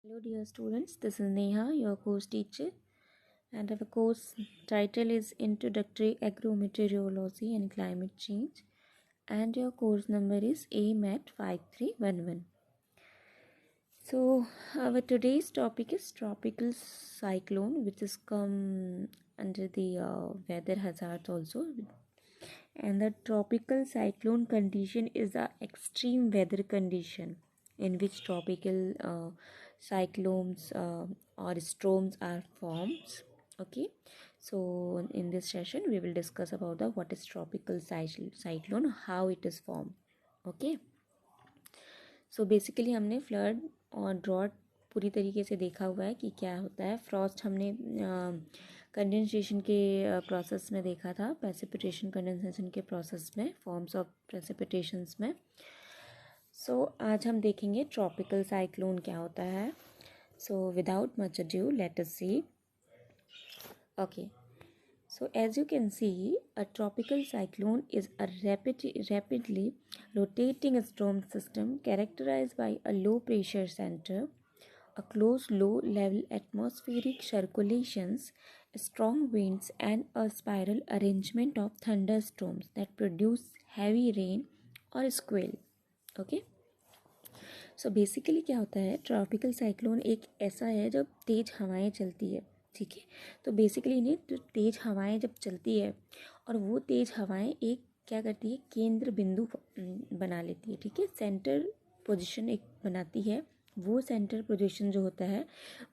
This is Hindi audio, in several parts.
Hello dear students, this is Neha, your course teacher, and our course title is Introductory Agrometeorology and Climate Change, and your course number is AMAT 5311. So our today's topic is tropical cyclone, which is come under the weather hazards also. And the tropical cyclone condition is a extreme weather condition in which tropical cyclones or storms are formed. Okay, so in this session we will discuss about the what is tropical cyclone, how it is formed. Okay, so basically हमने फ्लड और ड्रॉट पूरी तरीके से देखा हुआ है कि क्या होता है. फ्रॉस्ट हमने कंडेंसेशन के प्रोसेस में देखा था, प्रेसिपिटेशन कंडेंसेशन के प्रोसेस में, फॉर्म्स ऑफ प्रेसिपिटेशंस में. सो आज हम देखेंगे ट्रॉपिकल साइक्लोन क्या होता है. So without much adieu let us see. Okay, so as you can see, a tropical cyclone is a rapidly rotating storm system characterized by a low pressure center, a close low level atmospheric circulations, strong winds, and a spiral arrangement of thunderstorms that produce heavy rain or squall. Okay. So basically क्या होता है, ट्रॉपिकल साइक्लोन एक ऐसा है जब तेज़ हवाएं चलती है. ठीक है, तो बेसिकली इन्हें तेज़ हवाएं जब चलती है और वो तेज़ हवाएं एक क्या करती है, केंद्र बिंदु बना लेती है. ठीक है, सेंटर पोजीशन एक बनाती है. वो सेंटर पोजीशन जो होता है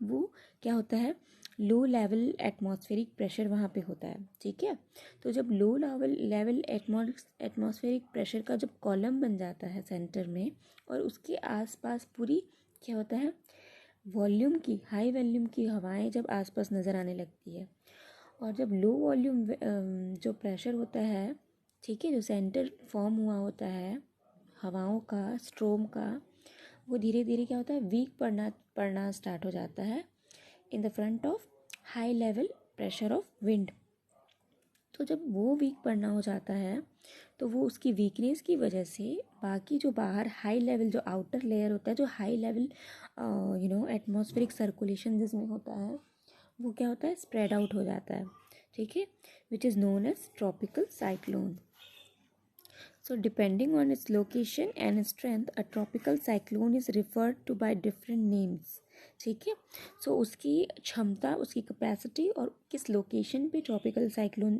वो क्या होता है, लो लेवल एटमॉस्फेरिक प्रेशर वहाँ पे होता है. ठीक है, तो जब लो लेवल एटमॉस्फेरिक प्रेशर का जब कॉलम बन जाता है सेंटर में और उसके आसपास पूरी क्या होता है, वॉल्यूम की हाई वॉल्यूम की हवाएं जब आसपास नज़र आने लगती है, और जब लो वॉल्यूम जो प्रेशर होता है, ठीक है, जो सेंटर फॉर्म हुआ होता है हवाओं का, स्ट्रोम का, वो धीरे धीरे क्या होता है, वीक पड़ना स्टार्ट हो जाता है in the front of high level pressure of wind. तो जब वो वीक पड़ना हो जाता है तो वो उसकी वीकनेस की वजह से बाकी जो बाहर हाई लेवल जो आउटर लेयर होता है, जो हाई लेवल एटमॉस्फेरिक सर्कुलेशन जिसमें होता है, वो क्या होता है, स्प्रेड आउट हो जाता है. ठीक है, which is known as tropical cyclone. So depending on its location and strength, a tropical cyclone is referred to by different names. ठीक है, सो उसकी क्षमता, उसकी कैपेसिटी और किस लोकेशन पे ट्रॉपिकल साइक्लोन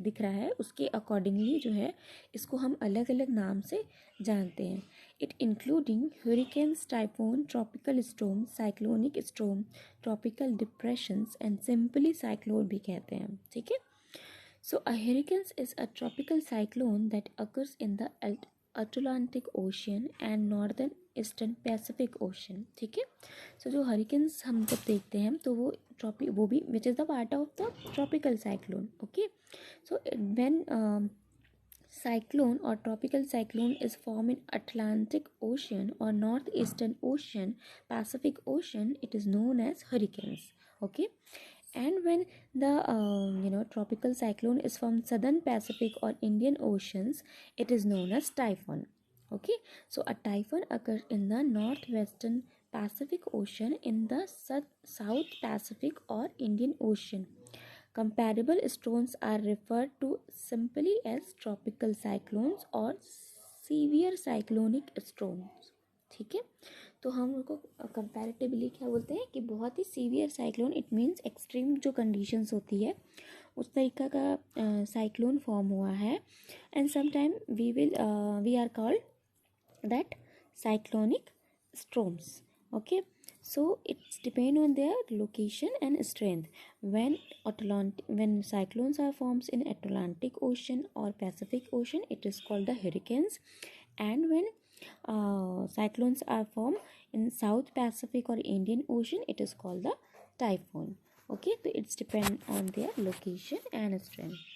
दिख रहा है उसके अकॉर्डिंगली जो है इसको हम अलग अलग नाम से जानते हैं. It including hurricanes, typhoon, tropical storm, cyclonic storm, tropical depressions and simply cyclone भी कहते हैं. ठीक है, so a hurricane is a tropical cyclone that occurs in the Atlantic Ocean and northern eastern Pacific ocean. ठीक है, सो जो हरिकेन्स हम जब देखते हैं तो वो भी which is the part of the tropical cyclone. Okay, so when cyclone or tropical cyclone is formed in Atlantic Ocean or northeastern ocean, Pacific Ocean, it is known as hurricanes. Okay, and when the tropical cyclone is from southern Pacific or Indian Oceans, it is known as typhoon. Okay, so a typhoon occurs in the northwestern Pacific Ocean, in the South Pacific or Indian Ocean. Comparable storms are referred to simply as tropical cyclones or severe cyclonic storms. ठीक है, तो हम उनको कंपैरेटिवली क्या बोलते हैं कि बहुत ही severe cyclone, it means extreme जो कंडीशंस होती है उस तरीका का साइक्लोन फॉर्म हुआ है. And sometime we are called that cyclonic storms. Okay, so it's depend on their location and strength. When cyclones are formed in Atlantic Ocean or Pacific Ocean, it is called the hurricanes, and when cyclones are formed in South Pacific or Indian Ocean, it is called the typhoon. Okay, so it's depend on their location and strength.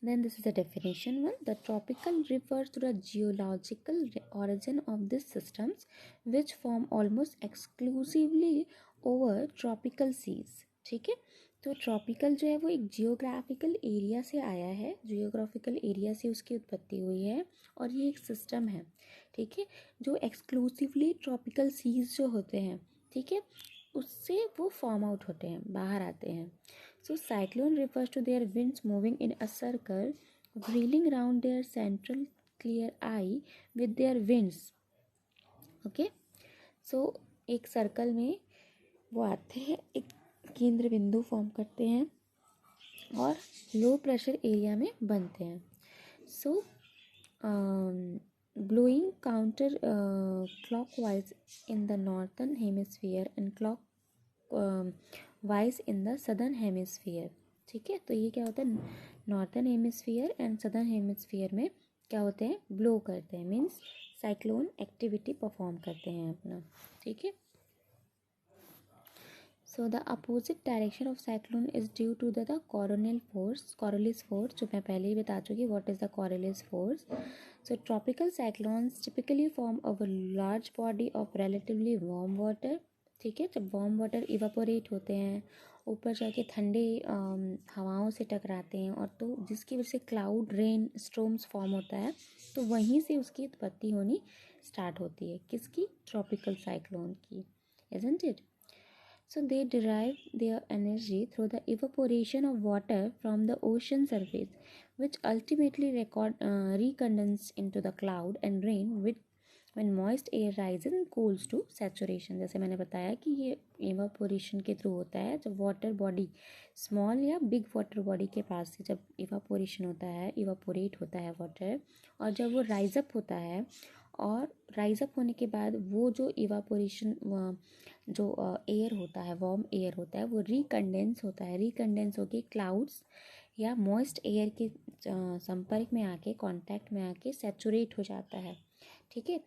Then this is the definition one. The tropical refers to the geological origin of these systems, which form almost exclusively over tropical seas. ठीक है, तो ट्रॉपिकल जो है वो एक जियोग्राफिकल एरिया से आया है, जियोग्राफिकल एरिया से उसकी उत्पत्ति हुई है, और ये एक सिस्टम है, ठीक है, जो एक्सक्लूसिवली ट्रॉपिकल सीज जो होते हैं, ठीक है, उससे वो फॉर्म आउट होते हैं, बाहर आते हैं. So cyclone refers to their winds moving in a circle wheeling round their central clear eye with their winds. Okay, so एक सर्कल में वो आते हैं, एक केंद्र बिंदु फॉर्म करते हैं और लो प्रेशर एरिया में बनते हैं. So blowing counter clockwise in the northern hemisphere and clockwise in the southern hemisphere. ठीक है, तो ये क्या होता है, northern hemisphere and southern hemisphere में क्या होते हैं, ब्लो करते हैं, मीन्स साइक्लोन एक्टिविटी परफॉर्म करते हैं अपना. ठीक है, so the opposite direction of cyclone is due to the Coriolis force, जो मैं पहले ही बता चुकी. what is the Coriolis force? So tropical cyclones typically form over large body of relatively warm water. ठीक है, जब वार्म वाटर इवापोरेट होते हैं, ऊपर जाके ठंडे हवाओं से टकराते हैं, और तो जिसकी वजह से क्लाउड रेन स्टॉर्म्स फॉर्म होता है, तो वहीं से उसकी उत्पत्ति होनी स्टार्ट होती है. किसकी, ट्रॉपिकल साइक्लोन की, isn't it? So they derive their energy through the evaporation of water from the ocean surface, which ultimately recondense into the cloud and rain when moist air rises and cools to saturation. जैसे मैंने बताया कि ये evaporation के थ्रू होता है, जब वाटर बॉडी स्मॉल या बिग वाटर बॉडी के पास से जब evaporation होता है, evaporate होता है वाटर, और जब वो राइज अप होता है, और राइज अप होने के बाद वो जो इवापोरेशन जो एयर होता है, वार्म एयर होता है, वो रिकंडेंस होता है, रिकंडेंस होके क्लाउड्स या मॉइस्ट एयर के संपर्क में आके, कांटेक्ट में आके सैचुरेट हो जाता है. ठीक है,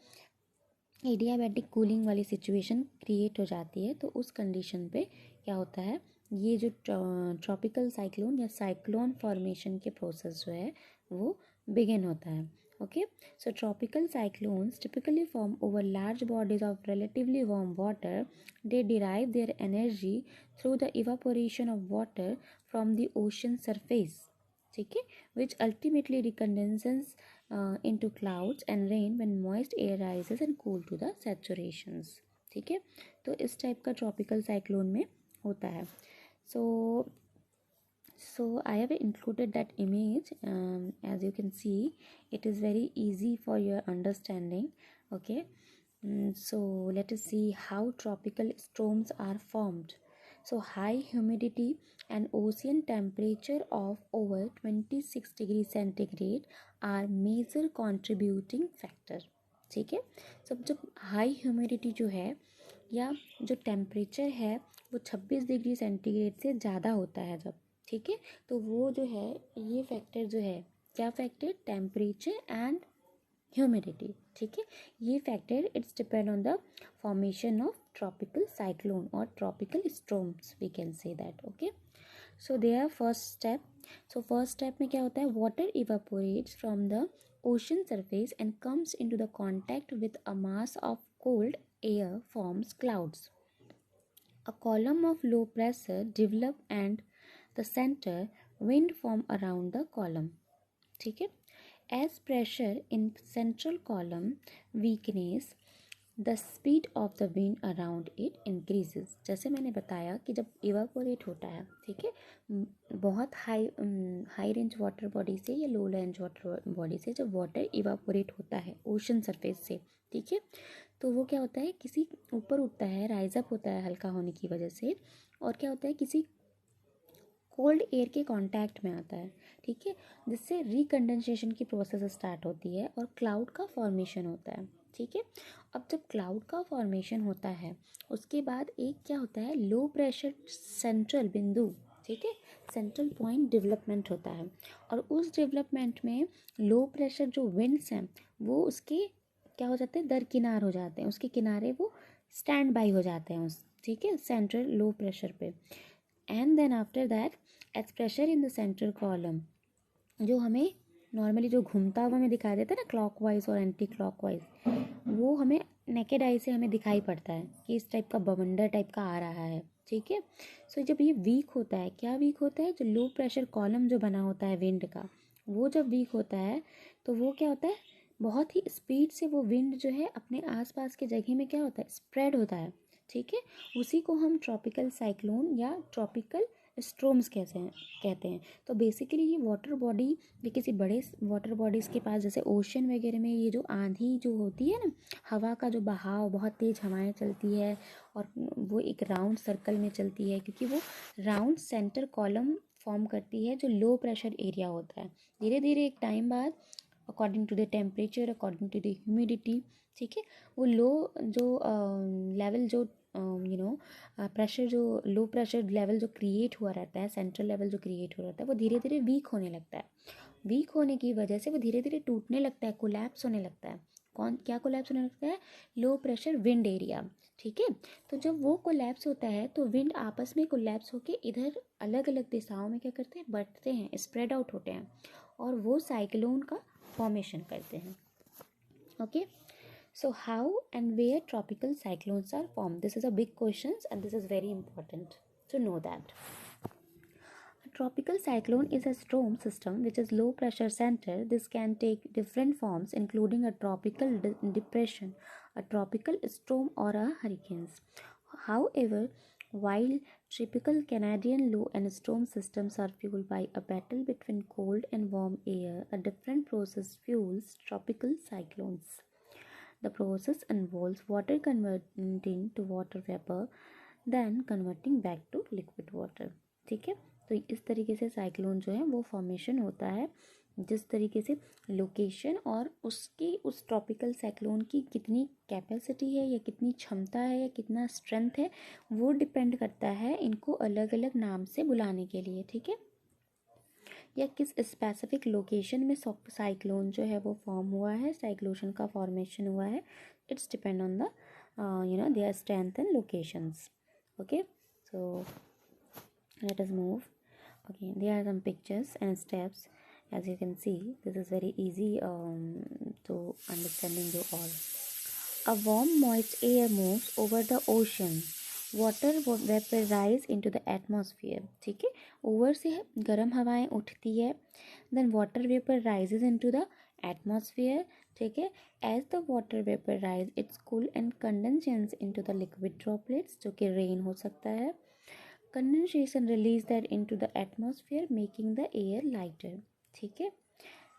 एडियाबैटिक कूलिंग वाली सिचुएशन क्रिएट हो जाती है. तो उस कंडीशन पे क्या होता है, ये जो ट्रॉपिकल साइक्लोन या साइक्लोन फॉर्मेशन के प्रोसेस जो है वो बिगिन होता है. Okay, so tropical cyclones typically form over large bodies of relatively warm water. They derive their energy through the evaporation of water from the ocean surface, ठीक है, which ultimately recondenses into clouds and rain when moist air rises and cool to the saturations. ठीक है, तो इस टाइप का ट्रॉपिकल साइक्लोन में होता है. So I have included that image. As you can see, it is very easy for your understanding. Okay, so let us see how tropical storms are formed. So high humidity and ocean temperature of over 26 degrees centigrade are major contributing factor. ठीक है, सब जब हाई ह्यूमिडिटी जो है या जो टेम्परेचर है वो 26 डिग्री सेंटीग्रेड से ज़्यादा होता है जब, ठीक है, तो वो जो है, ये फैक्टर जो है, क्या फैक्टर, टेम्परेचर एंड ह्यूमिडिटी. ठीक है, ये factor it's depend on the formation of tropical cyclone और tropical storms, we can say that. Okay, so their first step. So first step में क्या होता है, water evaporates from the ocean surface and comes into the contact with a mass of cold air forms clouds. A column of low pressure develop and the center wind form around the column. ठीक है, as pressure in central column weakness, the speed of the wind around it increases. जैसे मैंने बताया कि जब evaporate होता है, ठीक है, बहुत हाई रेंज वाटर बॉडी से या लो रेंज वाटर बॉडी से जब वाटर इवापोरेट होता है ओशन सरफेस से, ठीक है, तो वो क्या होता है, किसी ऊपर उठता है, राइज अप होता है हल्का होने की वजह से, और क्या होता है, किसी कोल्ड एयर के कांटेक्ट में आता है. ठीक है, जिससे रिकंडेंसेशन की प्रोसेस स्टार्ट होती है और क्लाउड का फॉर्मेशन होता है. ठीक है, अब जब क्लाउड का फॉर्मेशन होता है उसके बाद एक क्या होता है, लो प्रेशर सेंट्रल बिंदु, ठीक है, सेंट्रल पॉइंट डेवलपमेंट होता है, और उस डेवलपमेंट में लो प्रेशर जो विंड्स हैं वो उसके क्या हो जाते हैं, दरकिनार हो जाते हैं, उसके किनारे वो स्टैंड बाई हो जाते हैं उस, ठीक है, सेंट्रल लो प्रेशर पे. And then after that as pressure in the central column, जो हमें नॉर्मली जो घूमता हुआ हमें दिखाई देता है ना, क्लॉकवाइज और एंटी क्लॉकवाइज, वो हमें नेकेड आई से हमें दिखाई पड़ता है कि इस टाइप का बवंडर टाइप का आ रहा है, ठीक है। सो जब ये वीक होता है, क्या वीक होता है, जो लो प्रेशर कॉलम जो बना होता है विंड का, वो जब वीक होता है तो वो क्या होता है, बहुत ही स्पीड से वो विंड जो है अपने आसपास के जगह में क्या होता है, स्प्रेड होता है, ठीक है। उसी को हम ट्रॉपिकल साइक्लोन या ट्रॉपिकल स्ट्रोम्स कहते हैं। तो बेसिकली ये वाटर बॉडी, ये किसी बड़े वाटर बॉडीज़ के पास, जैसे ओशन वगैरह में ये जो आंधी जो होती है ना, हवा का जो बहाव, बहुत तेज़ हवाएं चलती है और वो एक राउंड सर्कल में चलती है, क्योंकि वो राउंड सेंटर कॉलम फॉर्म करती है जो लो प्रेशर एरिया होता है। धीरे धीरे एक टाइम बाद, according to the temperature, according to the humidity, ठीक है, वो लो जो लेवल जो प्रेशर, जो लो प्रेशर लेवल जो क्रिएट हुआ रहता है, सेंट्रल लेवल जो क्रिएट हो रहता है, वो धीरे धीरे वीक होने लगता है। वीक होने की वजह से वो धीरे धीरे टूटने लगता है, कोलैप्स होने लगता है। कौन क्या कोलैप्स होने लगता है, लो प्रेशर विंड एरिया, ठीक है। तो जब वो कोलैप्स होता है तो विंड आपस में कोलैप्स होके इधर अलग अलग दिशाओं में क्या करते हैं, बढ़ते हैं, स्प्रेड आउट होते हैं, और वो साइक्लोन का फॉर्मेशन करते हैं। Okay, so how and where tropical cyclones are formed? This is a big question and this is very important to know that. A tropical cyclone is a storm system which is low pressure center. This can take different forms including a tropical depression, a tropical storm or a hurricanes. However, while typical Canadian low and storm systems are fueled by a battle between cold and warm air, a different process fuels tropical cyclones. The process involves water converting to water vapor, then converting back to liquid water, ठीक है। तो इस तरीके से साइक्लोन जो है वो फॉर्मेशन होता है। जिस तरीके से लोकेशन और उसकी उस ट्रॉपिकल साइक्लोन की कितनी कैपेसिटी है या कितनी क्षमता है या कितना स्ट्रेंथ है, वो डिपेंड करता है इनको अलग अलग नाम से बुलाने के लिए, ठीक है, या किस स्पेसिफिक लोकेशन में साइक्लोन जो है वो फॉर्म हुआ है, साइक्लोन का फॉर्मेशन हुआ है। It's depend on the their strength and locations. Okay, so let us move. Okay, there are some pictures and steps. As you can see, this is very easy to understanding you all. A warm moist air moves over the ocean. Water vaporize into the atmosphere. ठीक है, ओवर से गर्म हवाएं उठती है, then water vapor rises into the atmosphere, ठीक है। As the water vaporize, it's cool and condenses into the liquid droplets, जो कि rain हो सकता है। Condensation release that into the atmosphere, making the air lighter, ठीक है।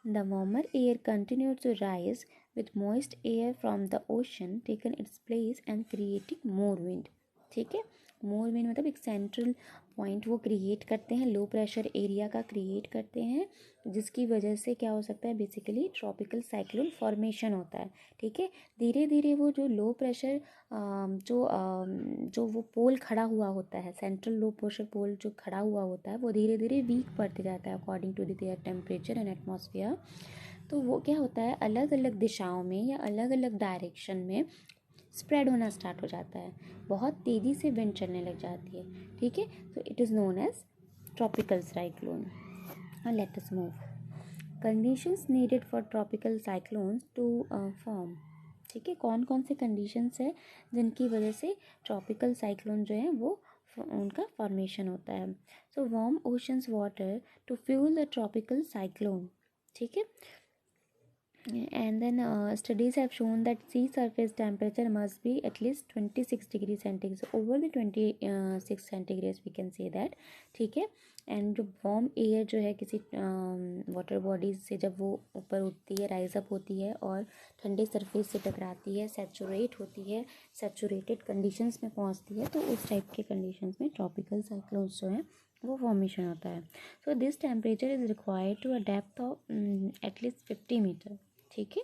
The warmer air continues to rise with moist air from the ocean taken its place and creating more wind, ठीक है। मोर विंड मतलब एक सेंट्रल पॉइंट वो क्रिएट करते हैं, लो प्रेशर एरिया का क्रिएट करते हैं, जिसकी वजह से क्या हो सकता है, बेसिकली ट्रॉपिकल साइक्लोन फॉर्मेशन होता है, ठीक है। धीरे धीरे वो जो लो प्रेशर जो वो पोल खड़ा हुआ होता है, सेंट्रल लो प्रेशर पोल जो खड़ा हुआ होता है, वो धीरे धीरे वीक पड़ते जाता है according to their temperature and atmosphere. तो वो क्या होता है, अलग अलग दिशाओं में या अलग अलग डायरेक्शन में स्प्रेड होना स्टार्ट हो जाता है, बहुत तेज़ी से विंड चलने लग जाती है, ठीक है। तो it is known as tropical cyclone. Let us move. Conditions needed for tropical cyclones to form, ठीक है। कौन कौन से कंडीशंस है जिनकी वजह से ट्रॉपिकल साइक्लोन जो है वो उनका फॉर्मेशन होता है। So warm oceans water to fuel the tropical cyclone, ठीक है। And then studies have shown that sea surface temperature must be at least 26 degrees centigrade, so over the 26 centigrade we can say that, ठीक है। एंड जो वार्म एयर जो है किसी वाटर बॉडीज से जब वो ऊपर उठती है, राइज अप होती है और ठंडे सरफेस से टकराती है, सेचुरेट होती है, सेचुरेटेड कंडीशंस में पहुंचती है, तो उस टाइप के कंडीशंस में ट्रॉपिकल साइक्लोन्स जो है वो फॉर्मेशन होता है। So this temperature is required to a depth of at least 50 metre, ठीक है।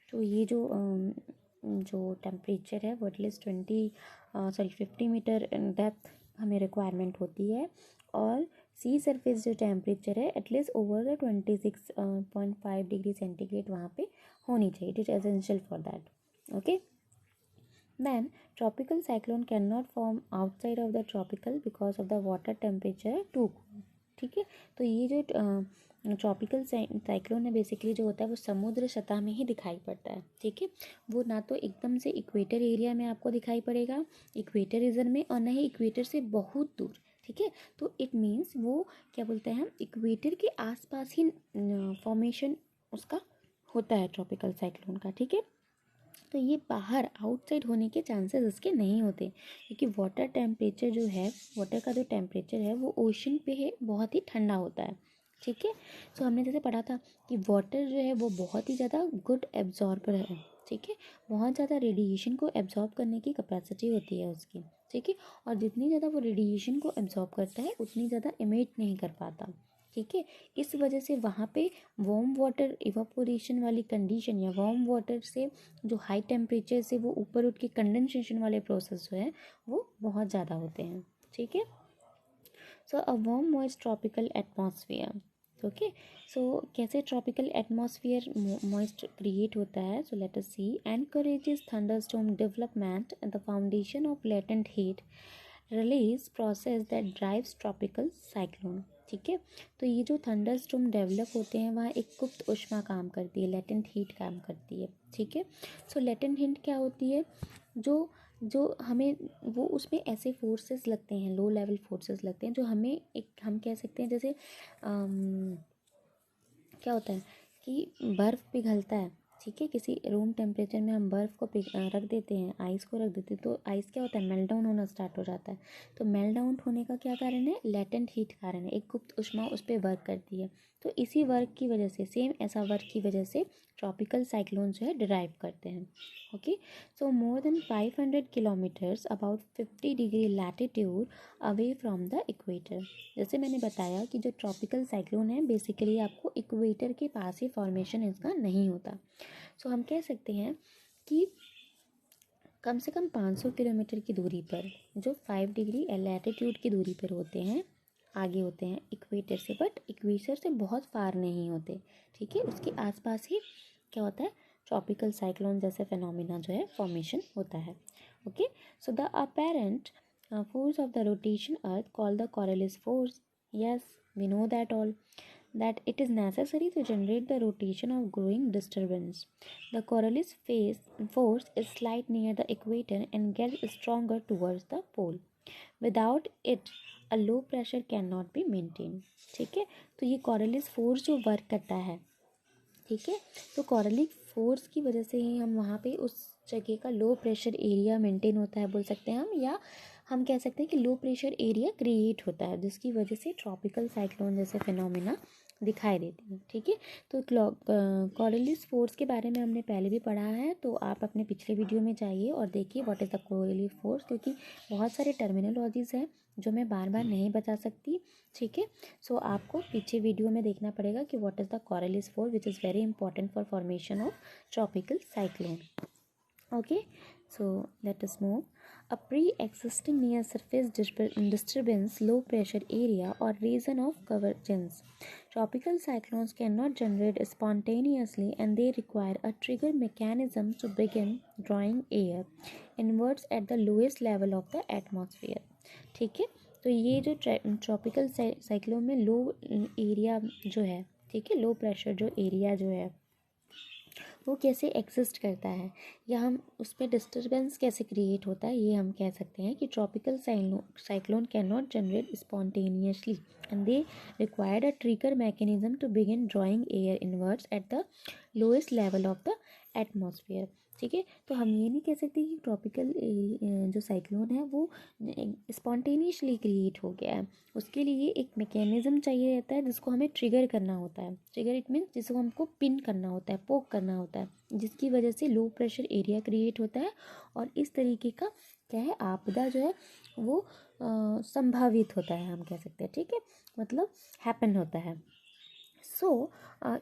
तो ये जो टेम्परेचर है वो एटलीस्ट 50 मीटर डेप्थ हमें रिक्वायरमेंट होती है, और सी सरफेस जो टेम्परेचर है at least over the 26.5 degree centigrade वहाँ पे होनी चाहिए। It is essential for that, okay. Then tropical cyclone cannot form outside of the tropical because of the water temperature too cool, ठीक है। तो ये जो ट्रॉपिकल साइक्लोन है बेसिकली जो होता है वो समुद्र सतह में ही दिखाई पड़ता है, ठीक है। वो ना तो एकदम से इक्वेटर एरिया में आपको दिखाई पड़ेगा, इक्वेटर रीजन में, और ना ही इक्वेटर से बहुत दूर, ठीक है। तो इट मीन्स वो क्या बोलते हैं, हम इक्वेटर के आसपास ही फॉर्मेशन उसका होता है ट्रॉपिकल साइक्लोन का, ठीक है। तो ये बाहर आउटसाइड होने के चांसेस इसके नहीं होते, क्योंकि वाटर टेम्परेचर जो है, वाटर का जो टेम्परेचर है वो ओशन पे है बहुत ही ठंडा होता है, ठीक है। सो हमने जैसे पढ़ा था कि वाटर जो है वो बहुत ही ज़्यादा गुड एब्जॉर्बर है, ठीक है। बहुत ज़्यादा रेडिएशन को एब्जॉर्ब करने की कैपेसिटी होती है उसकी, ठीक है। और जितनी ज़्यादा वो रेडिएशन को एब्जॉर्ब करता है उतनी ज़्यादा इमिट नहीं कर पाता, ठीक है। इस वजह से वहाँ पे वार्म वाटर इवापोरेशन वाली कंडीशन या वार्म वाटर से जो हाई टेम्परेचर से वो ऊपर उठ के कंडेंसेशन वाले प्रोसेस जो है वो बहुत ज़्यादा होते हैं, ठीक है। So a warm moist tropical atmosphere, okay. So कैसे ट्रॉपिकल एटमॉस्फेयर मॉइस्ट क्रिएट होता है, so let us see, encourages thunderstorm development and the foundation of latent heat release process that drives tropical cyclone, ठीक है। तो ये जो थंडरस्टॉर्म डेवलप होते हैं वहाँ एक गुप्त ऊष्मा काम करती है, लेटेंट हीट काम करती है, ठीक है। सो लेटेंट हीट क्या होती है, जो जो हमें वो उसमें ऐसे फोर्सेस लगते हैं, लो लेवल फोर्सेस लगते हैं जो हमें एक, हम कह सकते हैं जैसे क्या होता है कि बर्फ़ पिघलता है, ठीक है। किसी रूम टेम्परेचर में हम बर्फ़ को रख देते हैं, आइस को रख देते हैं, तो आइस क्या होता है, मेल्ट डाउन होना स्टार्ट हो जाता है। तो मेल्ट डाउन होने का क्या कारण है, लेटेंट हीट कारण है, एक गुप्त ऊष्मा उस पर वर्क करती है। तो इसी वर्क की वजह से, सेम ऐसा वर्क की वजह से ट्रॉपिकल साइक्लोन जो है डिराइव करते हैं, okay. So more than 500 kilometres about 50 degree latitude away from the equator. जैसे मैंने बताया कि जो ट्रॉपिकल साइक्लोन है बेसिकली आपको इक्वेटर के पास ही फॉर्मेशन इसका नहीं होता। सो हम कह सकते हैं कि कम से कम 500 किलोमीटर की दूरी पर, जो 5 डिग्री लैटिट्यूड की दूरी पर होते हैं, आगे होते हैं इक्वेटर से, बट इक्वेटर से बहुत फार नहीं होते, ठीक है। उसके आसपास ही क्या होता है, ट्रॉपिकल साइक्लोन जैसे फिनोमिना जो है फॉर्मेशन होता है, okay. So the apparent force of the rotation earth called the Coriolis force, yes, we know that all, that it is necessary to generate the rotation of growing disturbance. The Coriolis force is slight near the equator and gets stronger towards the pole. Without it, a low pressure cannot be maintained, ठीक है। तो ये Coriolis force जो वर्क करता है, ठीक है, तो कॉरलिक फोर्स की वजह से ही हम वहाँ पे उस जगह का लो प्रेशर एरिया मेंटेन होता है बोल सकते हैं हम, या हम कह सकते हैं कि लो प्रेशर एरिया क्रिएट होता है जिसकी वजह से ट्रॉपिकल साइक्लोन जैसे फिनोमिना दिखाई देती है, ठीक है। तो कॉरलिस फोर्स के बारे में हमने पहले भी पढ़ा है, तो आप अपने पिछले वीडियो में जाइए और देखिए what is the Coriolis force, क्योंकि बहुत सारे टर्मिनोलॉजीज़ हैं जो मैं बार बार नहीं बता सकती, ठीक है। सो आपको पीछे वीडियो में देखना पड़ेगा कि what is the Coriolis force which is very important for formation of tropical cyclone, okay. So let us move. A pre-existing near surface disturbance, low pressure area or region of convergence. Tropical cyclones cannot generate spontaneously and they require a trigger mechanism to begin drawing air inwards at the lowest level of the atmosphere, ठीक है। तो ये जो ट्रॉपिकल साइक्लोन में लो एरिया जो है, ठीक है, लो प्रेशर जो एरिया जो है वो कैसे एग्जिस्ट करता है या हम उस पर डिस्टर्बेंस कैसे क्रिएट होता है, ये हम कह सकते हैं कि tropical cyclone can not generate spontaneously and they required a trigger mechanism to begin drawing air inwards at the lowest level of the atmosphere, ठीक है। तो हम ये नहीं कह सकते कि ट्रॉपिकल जो साइक्लोन है वो स्पॉन्टेनियसली क्रिएट हो गया है, उसके लिए एक मैकेनिज्म चाहिए रहता है जिसको हमें ट्रिगर करना होता है। ट्रिगर इट मीन्स जिसको हमको पिन करना होता है, पोक करना होता है, जिसकी वजह से लो प्रेशर एरिया क्रिएट होता है और इस तरीके का क्या है, आपदा जो है वो संभावित होता है, हम कह सकते हैं, ठीक है, मतलब हैपन होता है। सो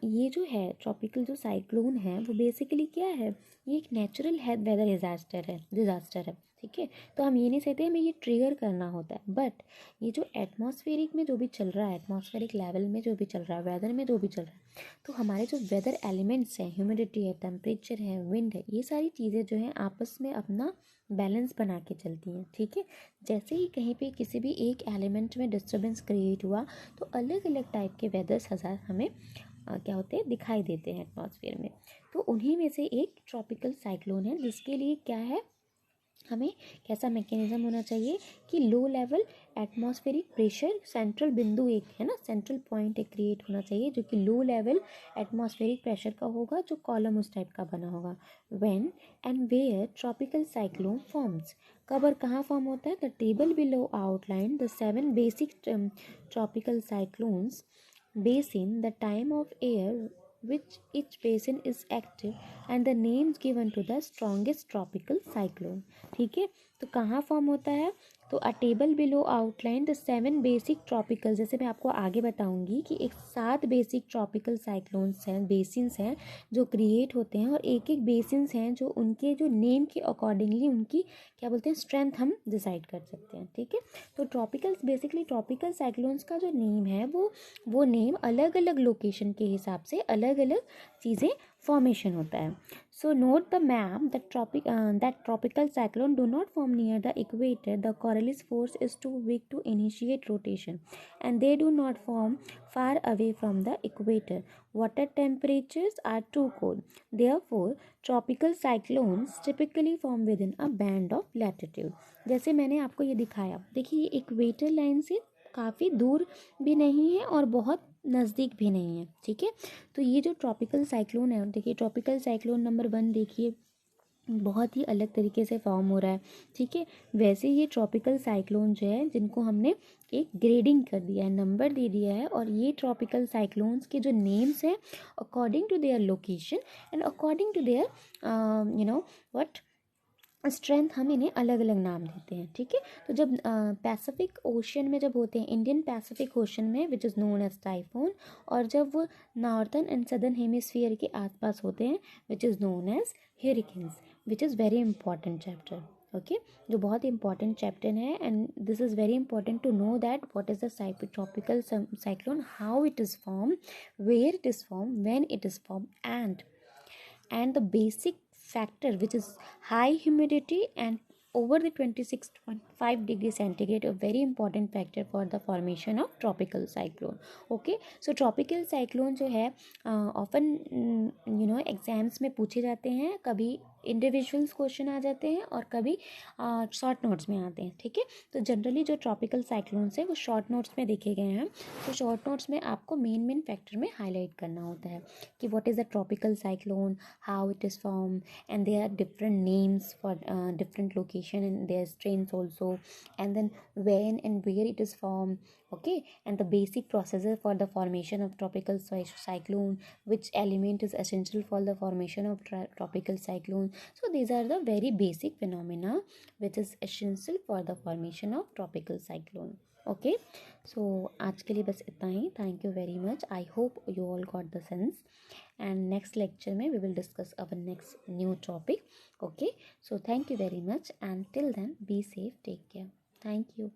ये जो है ट्रॉपिकल जो साइक्लोन है वो बेसिकली क्या है, ये एक नेचुरल है वेदर डिज़ास्टर है, ठीक है। तो हम ये नहीं कहते हमें ये ट्रिगर करना होता है, बट ये जो एटमॉस्फेरिक में जो भी चल रहा है, एटमॉस्फेरिक लेवल में जो भी चल रहा है, वेदर में जो भी चल रहा है, तो हमारे जो वेदर एलिमेंट्स हैं, ह्यूमिडिटी है, टेम्परेचर है, विंड है, ये सारी चीज़ें जो हैं आपस में अपना बैलेंस बना के चलती हैं, ठीक है। जैसे ही कहीं पे किसी भी एक एलिमेंट में डिस्टर्बेंस क्रिएट हुआ तो अलग अलग टाइप के वेदर्स हजार हमें क्या होते हैं, दिखाई देते हैं एटमॉस्फेयर में। तो उन्हीं में से एक ट्रॉपिकल साइक्लोन है, जिसके लिए क्या है, हमें कैसा मैकेनिज्म होना चाहिए कि low level atmospheric pressure central बिंदु एक है ना, सेंट्रल पॉइंट एक क्रिएट होना चाहिए जो कि लो लेवल एटमॉस्फेरिक प्रेशर का होगा, जो कॉलम उस टाइप का बना होगा। When and where tropical cyclone forms, कब और कहाँ फॉर्म होता है, the table below outline the 7 basic tropical cyclones basin, the time of year which each basin is active and the names given to the strongest tropical cyclone। ठीक है, तो कहाँ फॉर्म होता है, तो अ table below outline the 7 basic tropical, जैसे मैं आपको आगे बताऊंगी कि एक 7 बेसिक ट्रॉपिकल साइक्लोन्स हैं, बेसिन्स हैं जो क्रिएट होते हैं, और एक एक बेसिन्स हैं जो उनके जो नेम के अकॉर्डिंगली उनकी क्या बोलते हैं स्ट्रेंथ हम डिसाइड कर सकते हैं, ठीक है। तो ट्रॉपिकल बेसिकली ट्रॉपिकल साइक्लोन्स का जो नेम है वो नेम अलग अलग लोकेशन के हिसाब से अलग अलग चीज़ें फॉर्मेशन होता है। So note the map that tropical cyclone do not form near the equator, the Coriolis force is too weak to initiate rotation and they do not form far away from the equator. Water temperatures are too cold. Therefore, tropical cyclones typically form within a band of latitude. जैसे मैंने आपको ये दिखाया, देखिए ये इक्वेटर लाइन से काफ़ी दूर भी नहीं है और बहुत नज़दीक भी नहीं है, ठीक है। तो ये जो ट्रॉपिकल साइक्लोन है, देखिए ट्रॉपिकल साइक्लोन नंबर 1 देखिए बहुत ही अलग तरीके से फॉर्म हो रहा है, ठीक है। वैसे ये ट्रॉपिकल साइक्लोन जो है जिनको हमने एक ग्रेडिंग कर दिया है, नंबर दे दिया है, और ये ट्रॉपिकल साइक्लोन्स के जो नेम्स हैं according to their location and according to their what strength, हम इन्हें अलग अलग नाम देते हैं, ठीक है। तो जब पैसिफिक ओशन में जब होते हैं, इंडियन पैसिफिक ओशन में which is known as typhoon, और जब वो नॉर्थन एंड सदर्न हेमिस्फीयर के आसपास होते हैं which is known as hurricanes, which is very important chapter, okay, जो बहुत इंपॉर्टेंट चैप्टर है। And this is very important to know that what is the tropical cyclone, how it is form, where it is form, when it is form, and the basic factor which is high humidity and over the 26.5 degree centigrade, a very important factor for the formation of tropical cyclone। okay, so tropical cyclone जो है often एग्जाम्स में पूछे जाते हैं, कभी इंडिविजुअल्स क्वेश्चन आ जाते हैं और कभी शॉर्ट नोट्स में आते हैं, ठीक है। तो जनरली जो ट्रॉपिकल साइक्लोन्स है वो शॉर्ट नोट्स में देखे गए हैं। तो शॉर्ट नोट्स में आपको मेन फैक्टर में हाईलाइट करना होता है कि what is the tropical cyclone, how it is form, and there are different names for different location and their strengths also, and then when and where it is formed, okay, and the basic processes for the formation of tropical cyclone, which element is essential for the formation of tropical cyclone। so these are the very basic phenomena which is essential for the formation of tropical cyclone। okay, so आज के लिए बस इतना ही। thank you very much, I hope you all got the sense, and next lecture में we will discuss our next new topic। okay, so thank you very much, and till then be safe, take care, thank you।